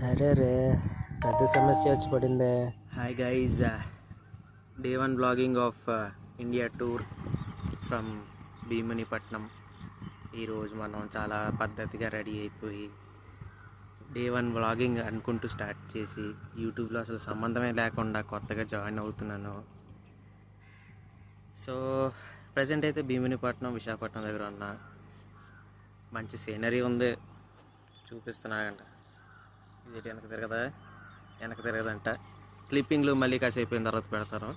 అరే రే, పెద్ద సమస్య వచ్చి పడిందే. Hi guys, day 1 blogging of India tour from Bheemunipatnam. ఈరోజు మనం చాలా పద్ధతిగా రెడీ అయిపోయి డే 1 బ్లాగింగ్ అనుకుంటూ స్టార్ట్ చేసి యూట్యూబ్లో అసలు సంబంధమే లేకుండా కొత్తగా జాయిన్ అవుతున్నాను. సో ప్రజెంట్ అయితే భీమునిపట్నం విశాఖపట్నం దగ్గర ఉన్న మంచి సీనరీ ఉంది, చూపిస్తున్నానంట. ఇది వెనక తిరగదంట. క్లిప్పింగ్లు మళ్ళీ కాసేపు అయిన తర్వాత పెడతాను.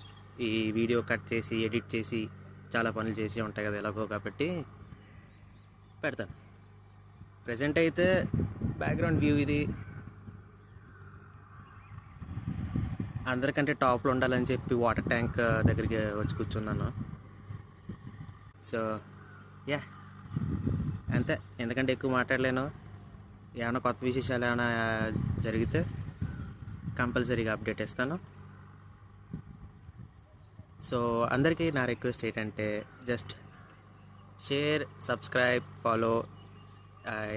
ఈ వీడియో కట్ చేసి ఎడిట్ చేసి చాలా పనులు చేసి ఉంటాయి కదా ఎలాగో, కాబట్టి పెడతాను. ప్రజెంట్ అయితే బ్యాక్గ్రౌండ్ వ్యూ ఇది. అందరికంటే టాప్లో ఉండాలని చెప్పి వాటర్ ట్యాంక్ దగ్గరికి వచ్చి కూర్చున్నాను. సో యా, అంతే. ఎందుకంటే ఎక్కువ మాట్లాడలేను. ఏమైనా కొత్త విశేషాలు ఏమైనా జరిగితే కంపల్సరీగా అప్డేట్ ఇస్తాను. సో అందరికీ నా రిక్వెస్ట్ ఏంటంటే జస్ట్ షేర్, సబ్స్క్రైబ్, ఫాలో.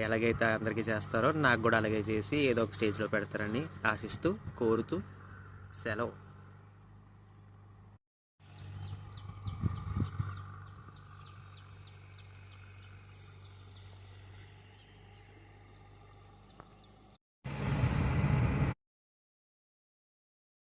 ఎలాగైతే అందరికీ చేస్తారో నాకు కూడా అలాగే చేసి ఏదో ఒక స్టేజ్లో పెడతారని ఆశిస్తూ, కోరుతూ సెలవు.